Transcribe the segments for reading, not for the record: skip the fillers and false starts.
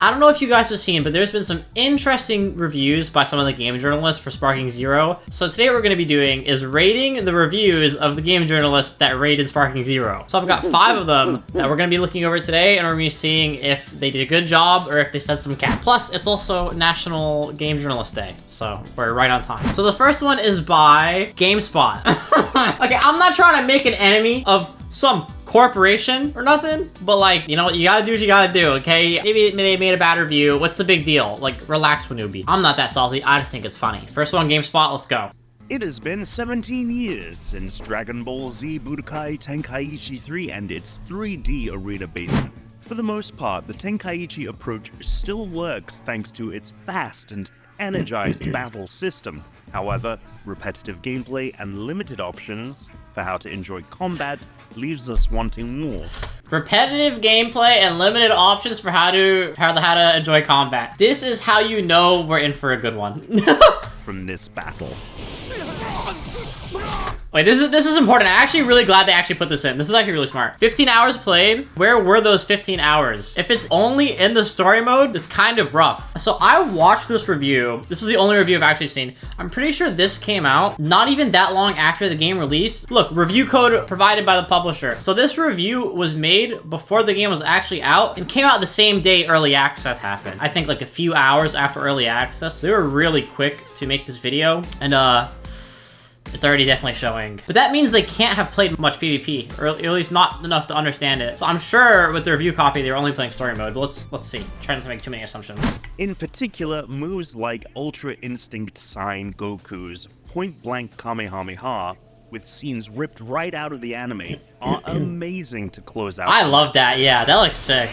I don't know if you guys have seen, but there's been some interesting reviews by some of the game journalists for Sparking Zero. So today what we're going to be doing is rating the reviews of the game journalists that rated Sparking Zero. So I've got 5 of them that we're going to be looking over today, and we're going to be seeing if they did a good job or if they said some cap. Plus, it's also National Game Journalist Day, so we're right on time. So the first one is by Gamespot. Okay, I'm not trying to make an enemy of some corporation or nothing, but like, you know, you gotta do what you gotta do, okay? Maybe they made a bad review. What's the big deal? Like, relax, Wanubi. I'm not that salty. I just think it's funny. First one, GameSpot, let's go. It has been 17 years since Dragon Ball Z Budokai Tenkaichi 3 and its 3D arena-based. For the most part, the Tenkaichi approach still works thanks to its fast and energized battle system. However, repetitive gameplay and limited options for how to enjoy combat leaves us wanting more. Repetitive gameplay and limited options for how to enjoy combat. This is how you know we're in for a good one. From this battle. Wait, this is important. I'm actually really glad they actually put this in. This is actually really smart. 15 hours played. Where were those 15 hours? If it's only in the story mode, it's kind of rough. So I watched this review. This is the only review I've actually seen. I'm pretty sure this came out not even that long after the game released. Look, review code provided by the publisher. So this review was made before the game was actually out and came out the same day early access happened. I think like a few hours after early access. They were really quick to make this video, and it's already definitely showing. But that means they can't have played much PvP, or at least not enough to understand it. So I'm sure with the review copy, they were only playing story mode, but let's see. Trying not to make too many assumptions. In particular, moves like Ultra Instinct Sign Goku's point-blank Kamehameha, with scenes ripped right out of the anime, are amazing to close out. I love that, yeah, that looks sick.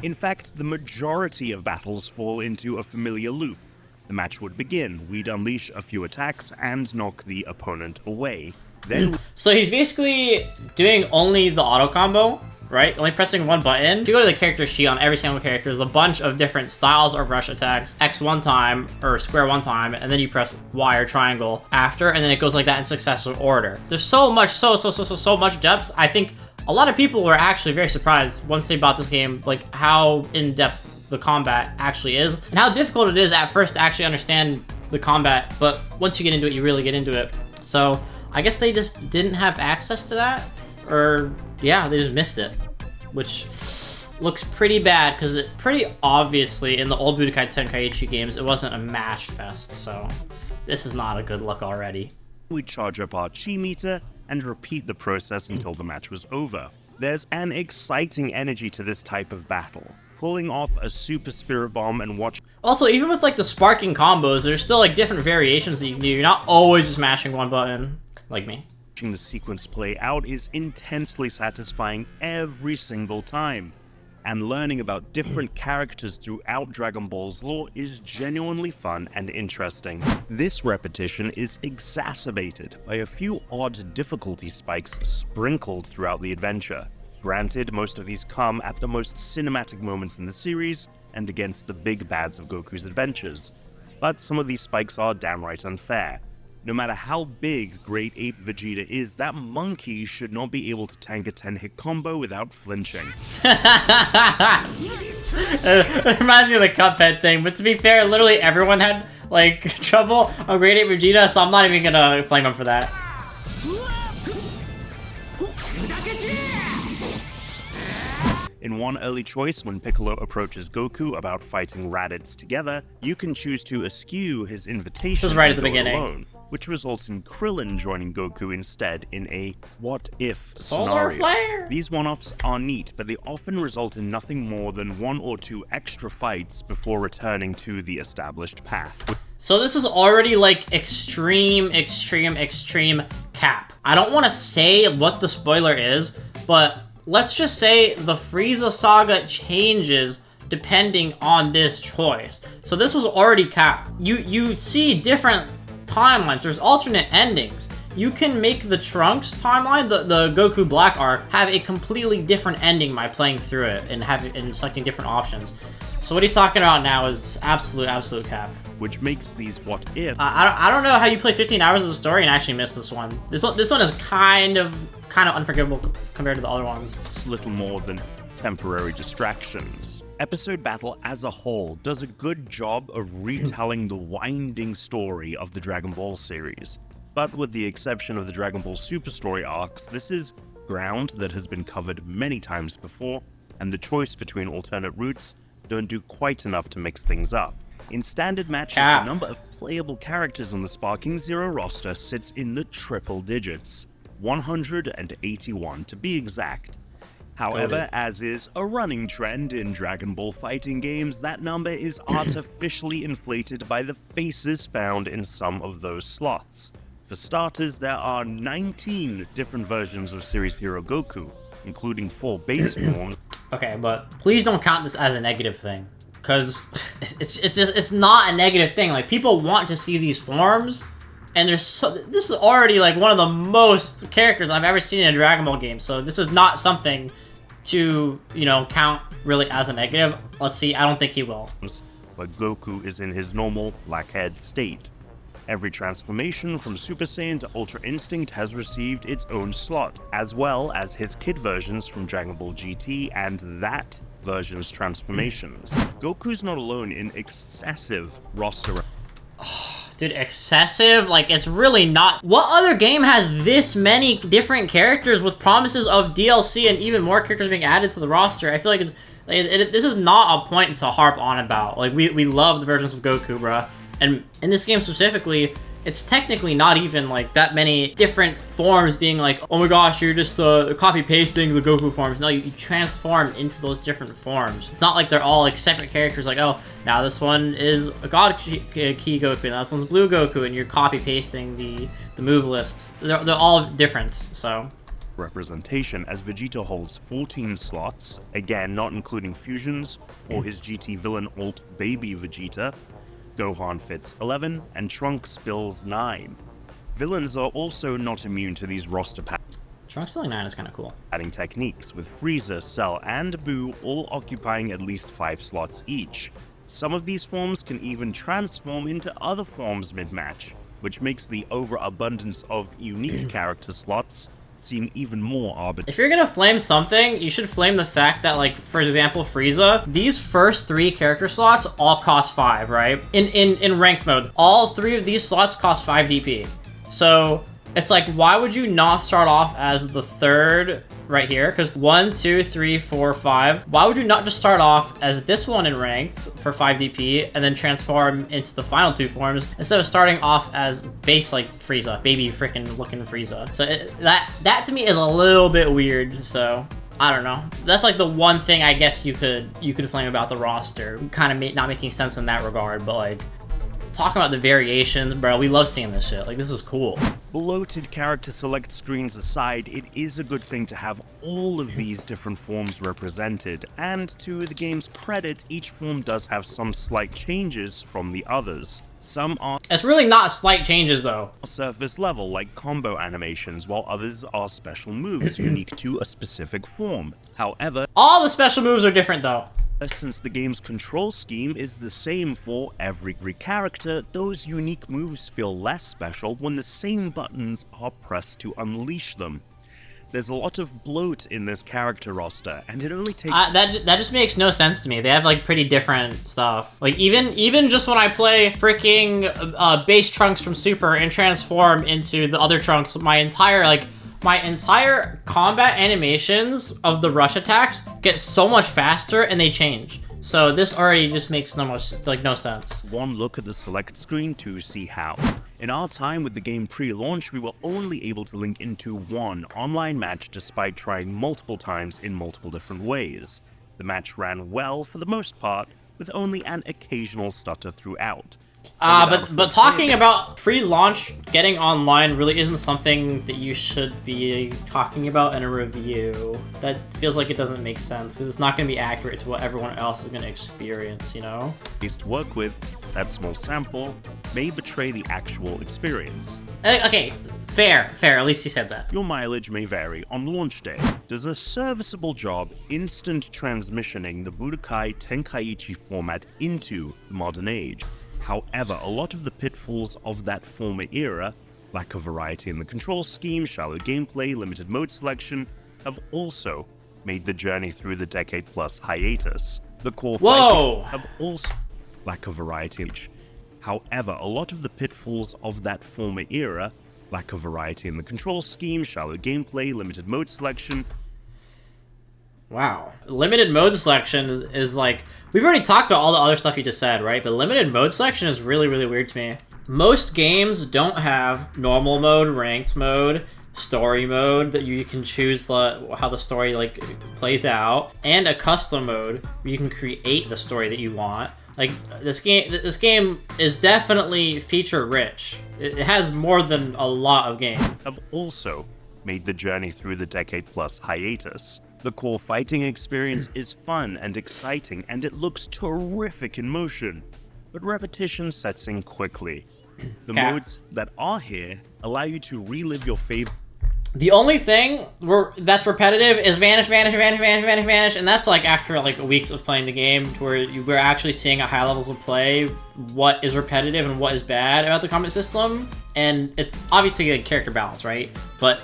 In fact, the majority of battles fall into a familiar loop. The match would begin, we'd unleash a few attacks and knock the opponent away. Then so he's basically doing only the auto combo, right? Only pressing one button. If you go to the character sheet on every single character, there's a bunch of different styles of rush attacks. X one time, or square one time, and then you press Y or triangle after, and then it goes like that in successive order. There's so much, so much depth. I think a lot of people were actually very surprised once they bought this game, like how in-depth the combat actually is, and how difficult it is at first to actually understand the combat, but once you get into it, you really get into it. So I guess they just didn't have access to that, or yeah, they just missed it, which looks pretty bad, because it pretty obviously, in the old Budokai Tenkaichi games, it wasn't a match fest, so this is not a good look already. we'd charge up our chi meter and repeat the process until the match was over. There's an exciting energy to this type of battle. Pulling off a super spirit bomb and watch. Also, even with like the sparking combos, there's still like different variations that you can do. You're not always just mashing one button, like me. Watching the sequence play out is intensely satisfying every single time. And learning about different characters throughout Dragon Ball's lore is genuinely fun and interesting. This repetition is exacerbated by a few odd difficulty spikes sprinkled throughout the adventure. Granted, most of these come at the most cinematic moments in the series, and against the big bads of Goku's adventures. But some of these spikes are downright unfair. No matter how big Great Ape Vegeta is, that monkey should not be able to tank a 10-hit combo without flinching. It reminds me of the Cuphead thing, but to be fair, literally everyone had, like, trouble on Great Ape Vegeta, so I'm not even gonna flame him for that. In one early choice, when Piccolo approaches Goku about fighting Raditz together, you can choose to eschew his invitation right at the and go beginning. alone, which results in Krillin joining Goku instead in a what-if Solar scenario. flare! These one-offs are neat, but they often result in nothing more than 1 or 2 extra fights before returning to the established path. So this is already like extreme cap. I don't want to say what the spoiler is, but let's just say the Frieza saga changes depending on this choice. So this was already capped. You see different timelines. There's alternate endings. You can make the Trunks timeline, the Goku Black arc, have a completely different ending by playing through it and selecting different options. So what he's talking about now is absolute cap. Which makes these what-if... I don't know how you play 15 hours of the story and actually miss this one. This one is kind of kind of unforgivable compared to the other ones. It's little more than temporary distractions. Episode Battle as a whole does a good job of retelling the winding story of the Dragon Ball series. But with the exception of the Dragon Ball Super Story arcs, this is ground that has been covered many times before, and the choice between alternate routes don't do quite enough to mix things up. In standard matches, the number of playable characters on the Sparking Zero roster sits in the triple digits, 181 to be exact. However, as is a running trend in Dragon Ball fighting games, that number is artificially inflated by the faces found in some of those slots. For starters, there are 19 different versions of Series Hero Goku, including 4 base forms. Okay, but please don't count this as a negative thing, because it's not a negative thing. Like, people want to see these forms, and this is already like one of the most characters I've ever seen in a Dragon Ball game. So this is not something to, count really as a negative. Let's see. I don't think he will. But Goku is in his normal blackhead state. Every transformation from Super Saiyan to Ultra Instinct has received its own slot, as well as his kid versions from Dragon Ball GT and that version's transformations. Goku's not alone in excessive roster. Dude, excessive? Like, it's really not. What other game has this many different characters with promises of DLC and even more characters being added to the roster? I feel like this is not a point to harp on about. Like, we love the versions of Goku, bruh. And in this game specifically, it's technically not even like that many different forms being like, oh my gosh, you're just copy-pasting the Goku forms. No, you transform into those different forms. It's not like they're all like separate characters, like, oh, now this one is a God Ki Goku, now this one's Blue Goku, and you're copy-pasting the move list. They're all different, so. Representation, as Vegeta holds 14 slots, again not including fusions or his GT villain alt Baby Vegeta. Gohan fits 11, and Trunks fills 9. Villains are also not immune to these roster Trunks filling 9 is kind of cool. Adding techniques, with Frieza, Cell, and Buu all occupying at least 5 slots each. Some of these forms can even transform into other forms mid-match, which makes the overabundance of unique character slots seem even more arbitrary. If you're gonna flame something, you should flame the fact that, like, for example, Frieza, these first 3 character slots all cost 5, right? In ranked mode, all 3 of these slots cost 5 DP. So it's like, why would you not start off as the 3rd right here? Because 1, 2, 3, 4, 5. Why would you not just start off as this one in ranked for 5 DP and then transform into the final 2 forms instead of starting off as base like Frieza, baby freaking looking Frieza? So that to me is a little bit weird. So I don't know. That's like the one thing I guess you could flame about the roster. Kind of not making sense in that regard, but like, talking about the variations, bro, we love seeing this shit. Like, this is cool. Bloated character select screens aside, it is a good thing to have all of these different forms represented, and to the game's credit, each form does have some slight changes from the others. Some are It's really not slight changes, though. Surface level, like combo animations, while others are special moves unique to a specific form. However, all the special moves are different, though. Since the game's control scheme is the same for every character, those unique moves feel less special when the same buttons are pressed to unleash them. There's a lot of bloat in this character roster, and it only takes... that just makes no sense to me. They have, like, pretty different stuff. Like, even just when I play freaking base Trunks from Super and transform into the other Trunks, my entire combat animations of the rush attacks get so much faster and they change. So this already just makes no sense. One look at the select screen to see how. In our time with the game pre-launch, we were only able to link into one online match despite trying multiple times in multiple different ways. The match ran well for the most part, with only an occasional stutter throughout. But talking about pre-launch getting online really isn't something that you should be talking about in a review. That feels like it doesn't make sense. It's not going to be accurate to what everyone else is going to experience, you know? Ways to work with, that small sample, may betray the actual experience. Okay, fair. At least he said that. Your mileage may vary on launch day. Does a serviceable job instant transmissioning the Budokai Tenkaichi format into the modern age. However, a lot of the pitfalls of that former era Lack of variety in the control scheme, shallow gameplay, limited mode selection have also made the journey through the decade-plus hiatus. The core fighting have also lack of variety. However, a lot of the pitfalls of that former era, lack of variety in the control scheme, shallow gameplay, limited mode selection. Wow. Limited mode selection is like, we've already talked about all the other stuff you just said, right? But limited mode selection is really, really weird to me. Most games don't have normal mode, ranked mode, story mode that you can choose how the story like plays out, and a custom mode where you can create the story that you want. Like this game is definitely feature rich. It has more than a lot of games. Have also made the journey through the decade-plus hiatus. The core fighting experience is fun and exciting, and it looks terrific in motion, but repetition sets in quickly. The modes that are here allow you to relive your favorite. The only thing that's repetitive is vanish, and that's like after like weeks of playing the game, to where we're actually seeing at high levels of play what is repetitive and what is bad about the combat system, and it's obviously a character balance, right? But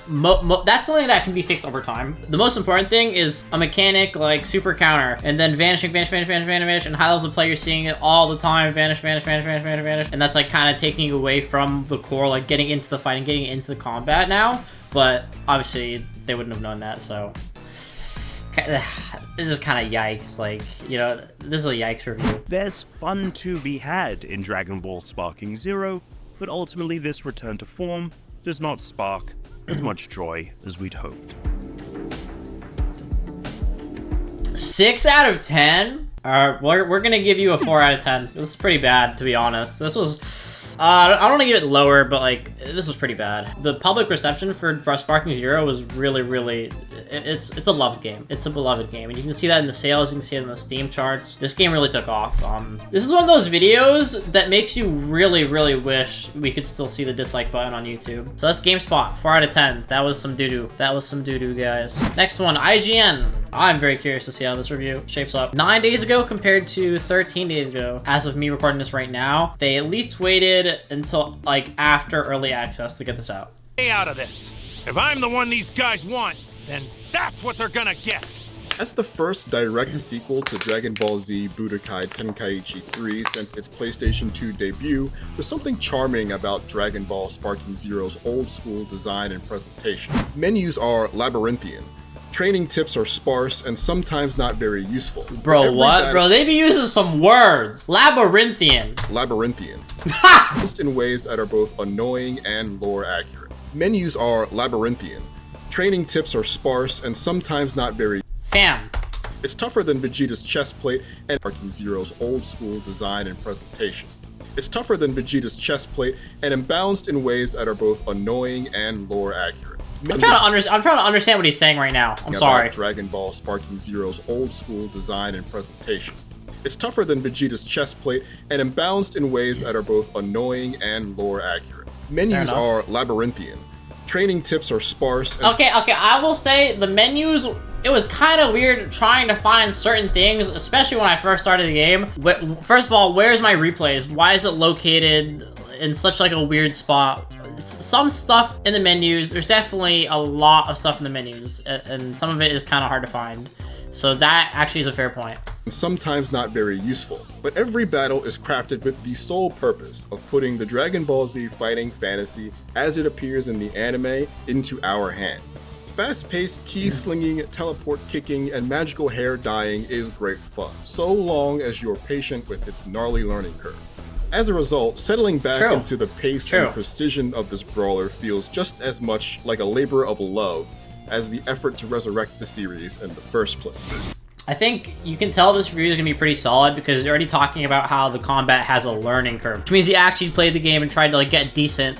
that's something that can be fixed over time. The most important thing is a mechanic like super counter, and then vanishing, vanish, and high levels of play you're seeing it all the time, vanish, and that's like kind of taking you away from the core, like getting into the fight and getting into the combat now. But obviously they wouldn't have known that, so this is kind of yikes. Like, you know, this is a yikes review. There's fun to be had in Dragon Ball Sparking Zero, but ultimately this return to form does not spark as much joy as we'd hoped. 6 out of 10? We're gonna give you a 4 out of 10. This is pretty bad, to be honest. This was... I don't want to give it lower, but like, this was pretty bad. The public reception for Sparking Zero was really, really... It's a loved game. It's a beloved game. And you can see that in the sales, you can see it in the Steam charts. This game really took off. This is one of those videos that makes you really, really wish we could still see the dislike button on YouTube. So that's Gamespot, 4 out of 10. That was some doo-doo. That was some doo-doo, guys. Next one, IGN. I'm very curious to see how this review shapes up. 9 days ago compared to 13 days ago. As of me recording this right now, they at least waited until like after early access to get this out. Stay out of this. If I'm the one these guys want, then that's what they're gonna get. As the first direct sequel to Dragon Ball Z Budokai Tenkaichi 3 since its PlayStation 2 debut, there's something charming about Dragon Ball Sparking Zero's old school design and presentation. Menus are labyrinthian. Training tips are sparse and sometimes not very useful. Bro, what? Bro, they be using some words. Labyrinthian. Labyrinthian. Just in ways that are both annoying and lore accurate. Menus are labyrinthian. Training tips are sparse and sometimes not very... Fam. It's tougher than Vegeta's chest plate and Sparking Zero's old school design and presentation. It's tougher than Vegeta's chest plate and imbalanced in ways that are both annoying and lore accurate. I'm trying to understand what he's saying right now. I'm sorry. Dragon Ball Sparking Zero's old school design and presentation. It's tougher than Vegeta's chest plate and imbalanced in ways that are both annoying and lore accurate. Menus are labyrinthian. Training tips are sparse. Okay, I will say the menus, it was kind of weird trying to find certain things, especially when I first started the game. First of all, where's my replays? Why is it located in such like a weird spot? Some stuff in the menus, there's definitely a lot of stuff in the menus, and some of it is kind of hard to find. So that actually is a fair point. And sometimes not very useful, but every battle is crafted with the sole purpose of putting the Dragon Ball Z fighting fantasy as it appears in the anime into our hands. Fast-paced, key-slinging, teleport-kicking, and magical hair dyeing is great fun, so long as you're patient with its gnarly learning curve. As a result, settling back into the pace and precision of this brawler feels just as much like a labor of love as the effort to resurrect the series in the first place. I think you can tell this review is going to be pretty solid because they're already talking about how the combat has a learning curve, which means he actually played the game and tried to like get decent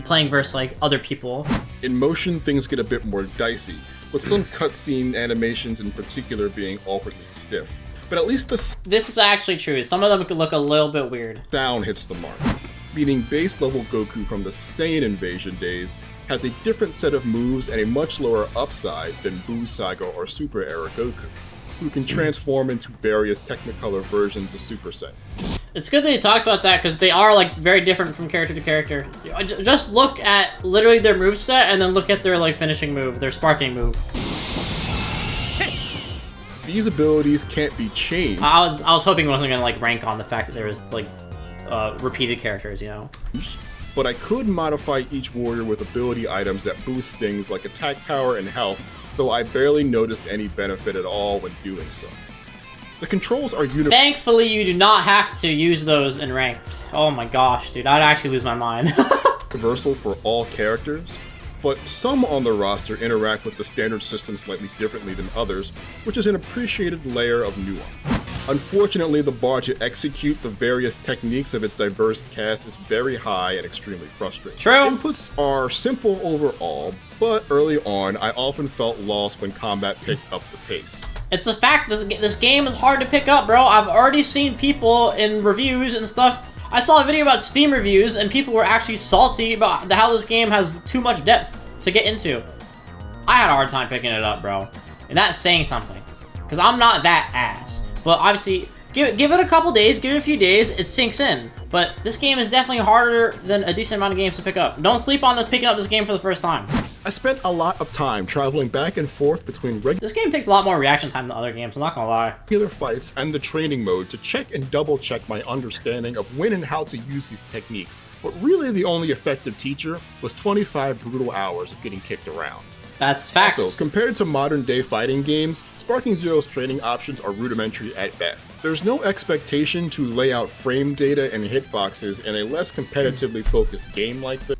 playing versus like other people. In motion, things get a bit more dicey, with some cutscene animations in particular being awkwardly stiff. But at least this is actually true. Some of them could look a little bit weird. Sound hits the mark, meaning base level Goku from the Saiyan invasion days has a different set of moves and a much lower upside than Buu Saga or Super Era Goku, who can transform into various Technicolor versions of Super Saiyan. It's good that you talked about that because they are like very different from character to character. Just look at literally their moveset and then look at their like finishing move, their sparking move. These abilities can't be changed. I was hoping it wasn't gonna like rank on the fact that there was like repeated characters, you know. But I could modify each warrior with ability items that boost things like attack power and health, though I barely noticed any benefit at all when doing so. The controls are universal. Thankfully, you do not have to use those in ranked. Oh my gosh, dude, I'd actually lose my mind. Universal for all characters, but some on the roster interact with the standard system slightly differently than others, which is an appreciated layer of nuance. Unfortunately, the bar to execute the various techniques of its diverse cast is very high and extremely frustrating. True. Inputs are simple overall, but early on, I often felt lost when combat picked up the pace. It's a fact, this game is hard to pick up, bro. I've already seen people in reviews and stuff. I saw a video about Steam reviews, and people were actually salty about how this game has too much depth to get into. I had a hard time picking it up, bro. And that's saying something. Because I'm not that ass. But obviously, give it a couple days, give it a few days, it sinks in. But this game is definitely harder than a decent amount of games to pick up. Don't sleep on picking up this game for the first time. I spent a lot of time traveling back and forth between This game takes a lot more reaction time than other games, I'm not gonna lie. regular fights and the training mode to check and double check my understanding of when and how to use these techniques. But really the only effective teacher was 25 brutal hours of getting kicked around. That's facts. Also, compared to modern day fighting games, Sparking Zero's training options are rudimentary at best. There's no expectation to lay out frame data and hitboxes in a less competitively focused game like this.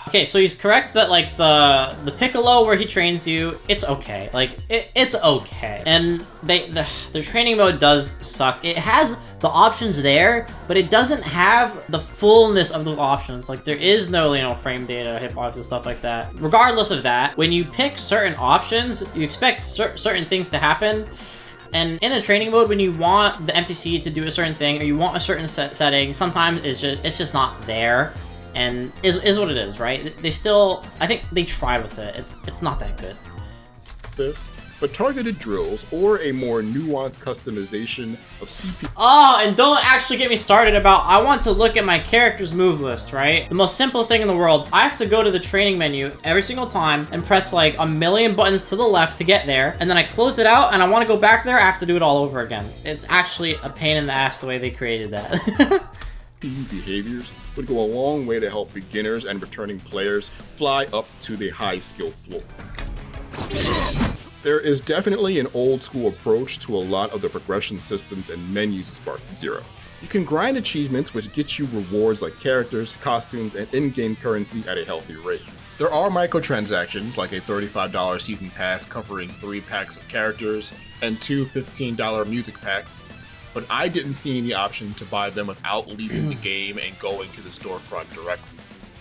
Okay, so he's correct that like the Piccolo where he trains you, it's okay. Like it's okay. And the training mode does suck. It has the options there, but it doesn't have the fullness of those options. Like there is no, you know, frame data, hitboxes, stuff like that. Regardless of that, when you pick certain options, you expect certain things to happen. And in the training mode, when you want the NPC to do a certain thing or you want a certain setting, sometimes it's just not there. And is what it is, right? They still, I think they tried with it. It's not that good. But targeted drills or a more nuanced customization of CP. Oh, and don't actually get me started about, I want to look at my character's move list, right? The most simple thing in the world. I have to go to the training menu every single time and press like a million buttons to the left to get there. And then I close it out and I want to go back there. I have to do it all over again. It's actually a pain in the ass the way they created that. Behaviors would go a long way to help beginners and returning players fly up to the high skill floor. There is definitely an old school approach to a lot of the progression systems and menus of Sparking Zero. You can grind achievements which get you rewards like characters, costumes, and in-game currency at a healthy rate. There are microtransactions like a $35 season pass covering 3 packs of characters and 2 $15 music packs, but I didn't see any option to buy them without leaving the game and going to the storefront directly.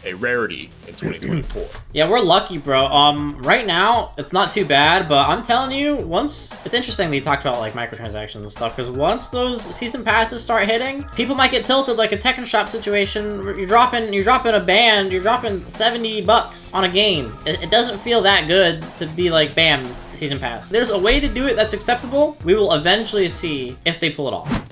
A rarity in 2024. Yeah, we're lucky, bro. Right now, it's not too bad, but I'm telling you, once... It's interesting that you talked about, like, microtransactions and stuff, because once those season passes start hitting, people might get tilted like a Tekken Shop situation where you're dropping a band, you're dropping $70 on a game. It doesn't feel that good to be like, bam, season pass. There's a way to do it that's acceptable. We will eventually see if they pull it off.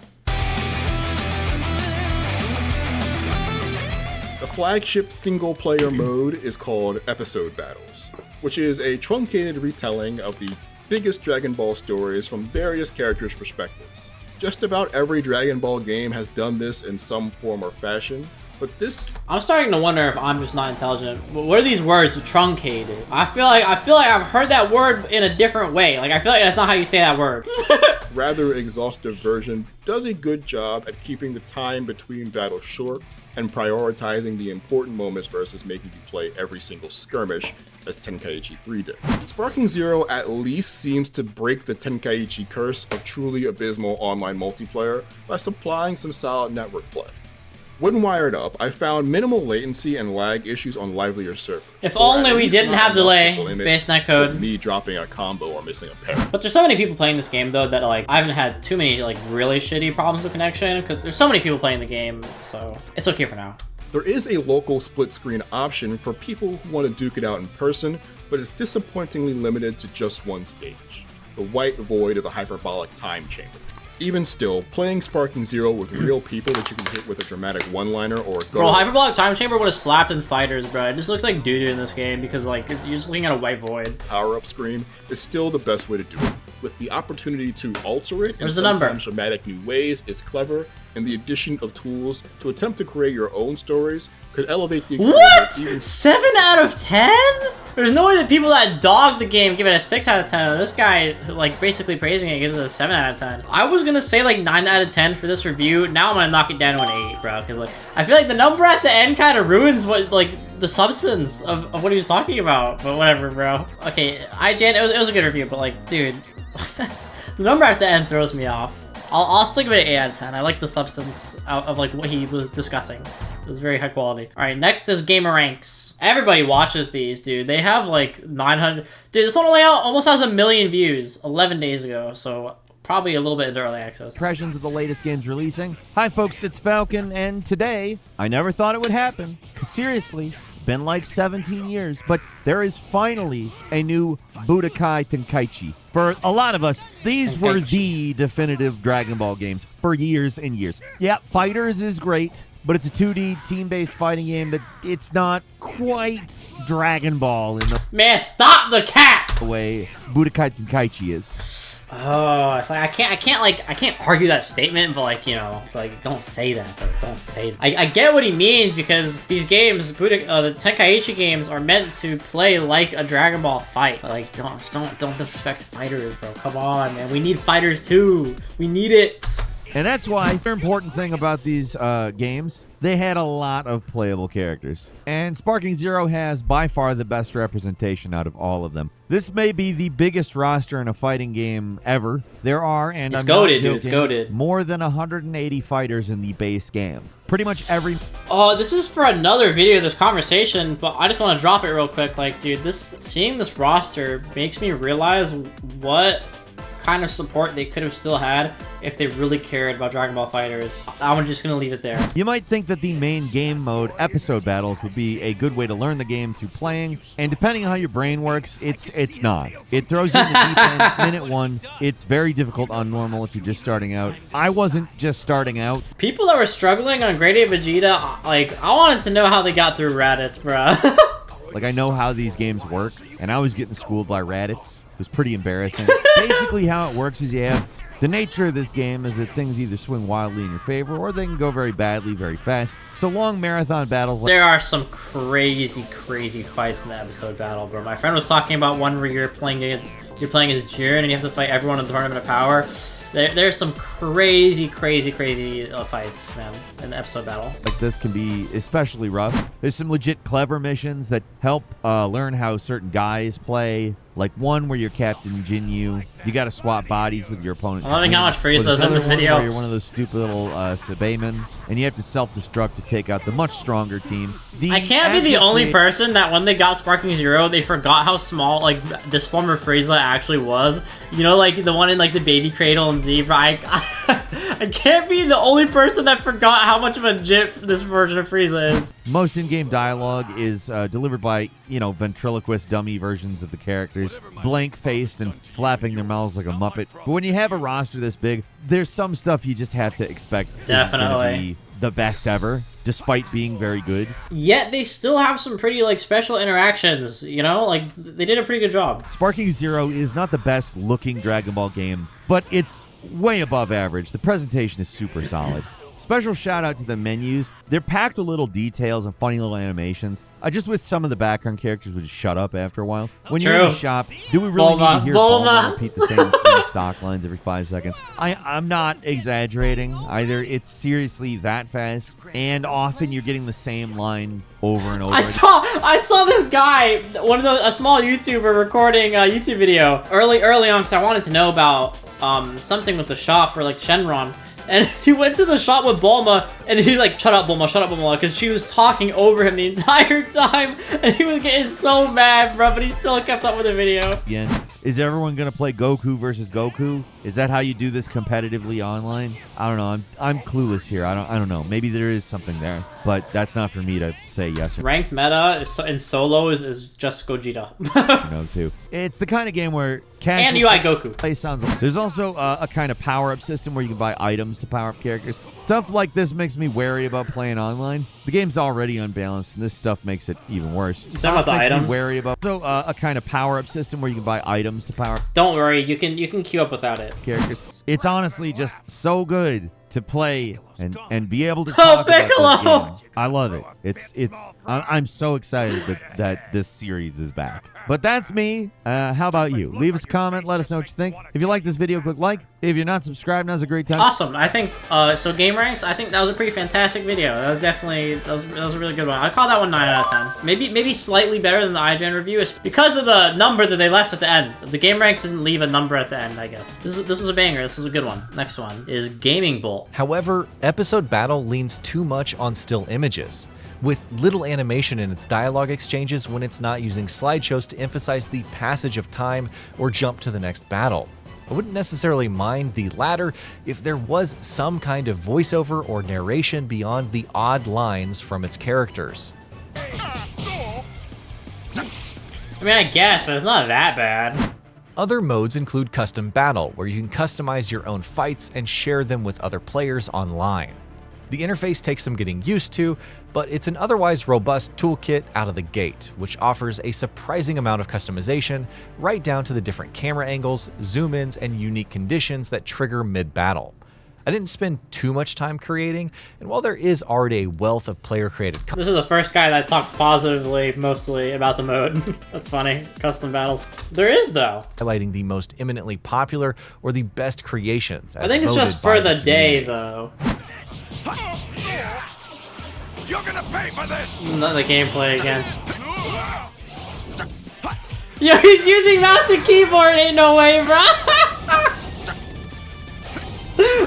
The flagship single-player mode is called Episode Battles, which is a truncated retelling of the biggest Dragon Ball stories from various characters' perspectives. Just about every Dragon Ball game has done this in some form or fashion, but this... I'm starting to wonder if I'm just not intelligent. What are these words, truncated? I feel like I've heard that word in a different way. Like, I feel like that's not how you say that word. rather exhaustive version does a good job at keeping the time between battles short and prioritizing the important moments versus making you play every single skirmish as Tenkaichi 3 did. Sparking Zero at least seems to break the Tenkaichi curse of truly abysmal online multiplayer by supplying some solid network play. When wired up, I found minimal latency and lag issues on livelier servers. If only we didn't have delay based netcode. Me dropping a combo or missing a pair. But there's so many people playing this game though that like I haven't had too many like really shitty problems with connection because there's so many people playing the game, so it's okay for now. There is a local split screen option for people who want to duke it out in person, but it's disappointingly limited to just one stage, the white void of the hyperbolic time chamber. Even still, playing Sparking Zero with real people that you can hit with a dramatic one-liner or a go. Bro, Hyperbolic Time Chamber would have slapped in fighters, bro. It just looks like doo-doo in this game because, like, you're just looking at a white void. Power-up screen is still the best way to do it. With the opportunity to alter it in the number? sometimes dramatic new ways is clever, and the addition of tools to attempt to create your own stories could elevate the experience. What? 7 out of 10? There's no way that people that dog the game give it a 6 out of 10. And this guy, like, basically praising it, gives it a 7 out of 10. I was gonna say, like, 9 out of 10 for this review. Now I'm gonna knock it down to an 8, bro. Because, like, I feel like the number at the end kind of ruins what, like, the substance of what he was talking about. But whatever, bro. Okay, IGN, it was a good review, but, like, dude, the number at the end throws me off. I'll still give it an 8 out of 10. I like the substance of like what he was discussing. It was very high quality. All right, next is Gameranx. Everybody watches these, dude. They have like 900. Dude, this one only almost has 1 million views 11 days ago. So probably a little bit into early access. Impressions of the latest games releasing. Hi, folks. It's Falcon, and today I never thought it would happen. 'Cause seriously, it's been like 17 years, but there is finally a new Budokai Tenkaichi. For a lot of us, these were the definitive Dragon Ball games for years and years. Yeah, Fighters is great, but it's a 2D team-based fighting game that it's not quite Dragon Ball in the Man, stop the cat! way Budokai Tenkaichi is. Oh, it's like I can't argue that statement, but like, you know, it's like don't say that, bro. Don't say that. I get what he means because these games, the Tenkaichi games, are meant to play like a Dragon Ball fight. But like, don't disrespect fighters, bro. Come on, man. We need fighters too. We need it. And that's why the important thing about these games, they had a lot of playable characters. And Sparking Zero has by far the best representation out of all of them. This may be the biggest roster in a fighting game ever. There are, and it's I'm goated, not joking, dude. It's goated. More than 180 fighters in the base game. Pretty much every... Oh, this is for another video, this conversation, but I just want to drop it real quick. Like, dude, seeing this roster makes me realize what kind of support they could have still had if they really cared about Dragon Ball FighterZ. I'm just gonna leave it there. You might think that the main game mode, episode battles, would be a good way to learn the game through playing, and depending on how your brain works, it's not. It throws you in the deep end, minute one. It's very difficult on normal if you're just starting out. I wasn't just starting out. People that were struggling on Grade 8 Vegeta, like, I wanted to know how they got through Raditz, bruh. Like, I know how these games work, and I was getting schooled by Raditz. It was pretty embarrassing. Basically, how it works is you have... The nature of this game is that things either swing wildly in your favor, or they can go very badly, very fast. So long marathon battles... There are some crazy, crazy fights in the episode battle, bro. My friend was talking about one where you're playing as Jiren, and you have to fight everyone in the Tournament of Power. There's some crazy fights, man, in the episode battle. Like this can be especially rough. There's some legit clever missions that help learn how certain guys play. Like one where you're Captain Jinyu. You got to swap bodies with your opponent. I'm loving how much Frieza's in this video. Where you're one of those stupid little Sabaymen, and you have to self-destruct to take out the much stronger team. I can't be the only person that when they got Sparking Zero, they forgot how small, like, this former Frieza actually was. You know, like, the one in, like, the baby cradle and Zebra. I can't be the only person that forgot how much of a jit this version of Frieza is. Most in-game dialogue is delivered by, you know, ventriloquist dummy versions of the characters, blank-faced and flapping their mouths like a Muppet. But when you have a roster this big, there's some stuff you just have to expect Definitely. Is be the best ever, despite being very good. Yet they still have some pretty, like, special interactions, you know? Like, they did a pretty good job. Sparking Zero is not the best-looking Dragon Ball game, but it's way above average. The presentation is super solid. Special shout out to the menus. They're packed with little details and funny little animations. I just wish some of the background characters would just shut up after a while. When you're in the shop, do we really need to hear Bulma repeat the same 3 stock lines every 5 seconds? I'm not exaggerating either. It's seriously that fast, and often you're getting the same line over and over. I saw this guy, a small YouTuber recording a YouTube video early on because I wanted to know about something with the shop or like Shenron. And he went to the shop with Bulma, and he's like, shut up, Bulma, because she was talking over him the entire time, and he was getting so mad, bro, but he still kept up with the video. Again, is everyone going to play Goku versus Goku? Is that how you do this competitively online? I don't know. I'm clueless here. I don't know. Maybe there is something there, but that's not for me to say yes or no. Ranked meta in solo is just Gogeta. Too. It's the kind of game where casual And UI Goku. play sounds like. There's also a kind of power-up system where you can buy items to power up characters. Stuff like this makes me wary about playing online. The game's already unbalanced, and this stuff makes it even worse. You talking about the Makes me items? wary about. So a kind of power-up system where you can buy items to power up Don't worry, you can queue up without it. characters. It's honestly just so good to play and be able to Oh, talk about Piccolo! this game. I love it. I'm so excited that this series is back. But that's me. How about you? Leave us a comment. Let us know what you think. If you like this video, click like. If you're not subscribed, now's a great time. Awesome. I think so. Gameranx. I think that was a pretty fantastic video. That was definitely that was a really good one. I call that one 9 out of 10. Maybe slightly better than the IGN review. It's because of the number that they left at the end. The Gameranx didn't leave a number at the end. I guess this was a banger. This was a good one. Next one is GamingBolt. However, Episode Battle leans too much on still images, with little animation in its dialogue exchanges when it's not using slideshows to emphasize the passage of time or jump to the next battle. I wouldn't necessarily mind the latter if there was some kind of voiceover or narration beyond the odd lines from its characters. I mean, I guess, but it's not that bad. Other modes include Custom Battle, where you can customize your own fights and share them with other players online. The interface takes some getting used to, but it's an otherwise robust toolkit out of the gate, which offers a surprising amount of customization, right down to the different camera angles, zoom-ins, and unique conditions that trigger mid-battle. I didn't spend too much time creating, and while there is already a wealth of player-created content, This is the first guy that talks positively, mostly, about the mode. That's funny. Custom battles. There is, though. highlighting the most eminently popular or the best creations. I think it's just for the day, though. You're gonna pay for this! Not the gameplay again. Yo, he's using mouse and keyboard. Ain't no way, bro.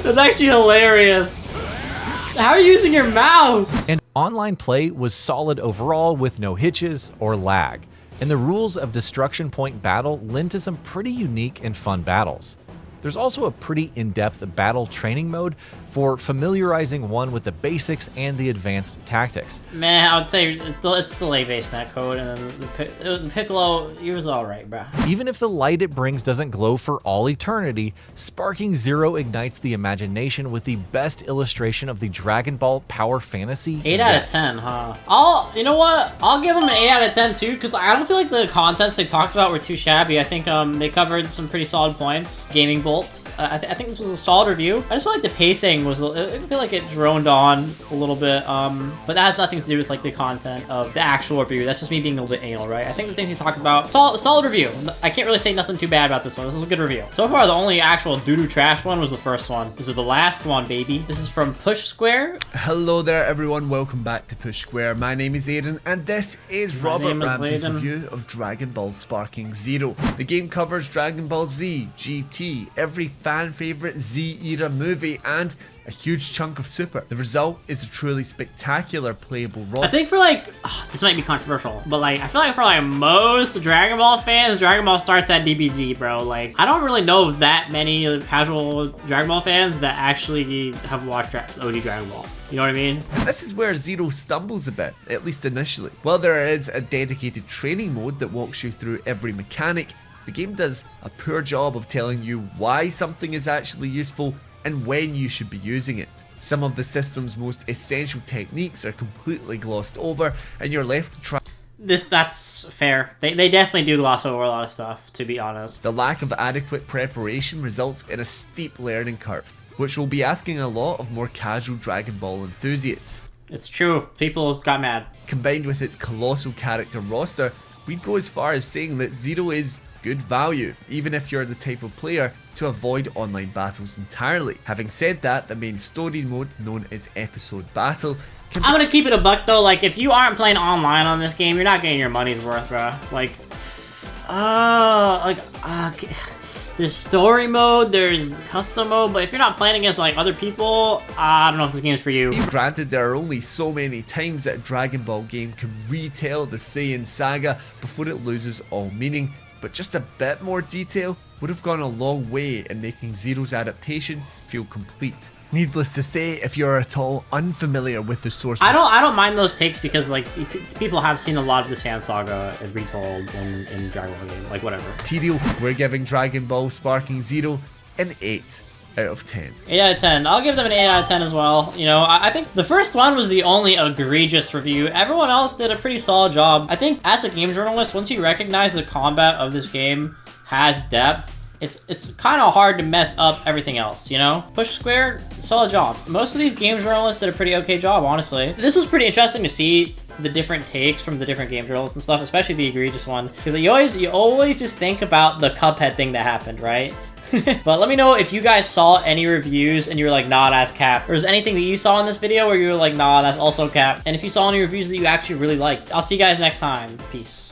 That's actually hilarious. How are you using your mouse? And online play was solid overall with no hitches or lag, and the rules of Destruction Point Battle lend to some pretty unique and fun battles. There's also a pretty in-depth battle training mode for familiarizing one with the basics and the advanced tactics. Man, I would say it's delay-based netcode, and then the Piccolo, he was alright, bro. Even if the light it brings doesn't glow for all eternity, Sparking Zero ignites the imagination with the best illustration of the Dragon Ball power fantasy 8 out of yet. 10, huh? You know what? I'll give them an 8 out of 10 too, because I don't feel like the contents they talked about were too shabby. I think they covered some pretty solid points. GamingBolt. I think this was a solid review. I just feel like the pacing was, I feel like it droned on a little bit, but that has nothing to do with like the content of the actual review. That's just me being a little bit anal, right? I think the things he talked about, solid review. I can't really say nothing too bad about this one. This was a good review. So far, the only actual doo-doo trash one was the first one. This is the last one, baby. This is from Push Square. Hello there everyone, welcome back to Push Square. My name is Aiden and this is Robert name is Ramsey's Aiden. review of Dragon Ball Sparking Zero. The game covers Dragon Ball Z, GT, every fan favourite Z-era movie and a huge chunk of Super. The result is a truly spectacular playable roster. I think for like, this might be controversial, but like, I feel like for like most Dragon Ball fans, Dragon Ball starts at DBZ, bro. Like, I don't really know that many casual Dragon Ball fans that actually have watched OG Dragon Ball. You know what I mean? And this is where Zero stumbles a bit, at least initially. While there is a dedicated training mode that walks you through every mechanic, the game does a poor job of telling you why something is actually useful and when you should be using it. Some of the system's most essential techniques are completely glossed over and you're left to try. That's fair. They definitely do gloss over a lot of stuff, to be honest. The lack of adequate preparation results in a steep learning curve, which will be asking a lot of more casual Dragon Ball enthusiasts. It's true. People got mad. Combined with its colossal character roster, we'd go as far as saying that Zero is good value, even if you're the type of player to avoid online battles entirely. Having said that, the main story mode, known as Episode Battle, can I'm gonna keep it a buck though. Like, if you aren't playing online on this game, you're not getting your money's worth, bro. Like, there's story mode, there's custom mode, but if you're not playing against like other people, I don't know if this game's for you. Granted, there are only so many times that a Dragon Ball game can retell the Saiyan saga before it loses all meaning, but just a bit more detail would have gone a long way in making Zero's adaptation feel complete. Needless to say, if you're at all unfamiliar with the source I don't mind those takes because like people have seen a lot of the Sand Saga retold in Dragon Ball game, like whatever. material, we're giving Dragon Ball Sparking Zero an 8 out of 10. 8 out of 10. I'll give them an 8 out of 10 as well. You know, I think the first one was the only egregious review. Everyone else did a pretty solid job. I think as a game journalist, once you recognize the combat of this game has depth, it's kind of hard to mess up everything else, you know? Push Square, solid job. Most of these game journalists did a pretty okay job, honestly. This was pretty interesting to see the different takes from the different game journalists and stuff, especially the egregious one. Because you always just think about the Cuphead thing that happened, right? But let me know if you guys saw any reviews and you were like, nah, that's cap. Or is anything that you saw in this video where you were like, nah, that's also cap. And if you saw any reviews that you actually really liked. I'll see you guys next time. Peace.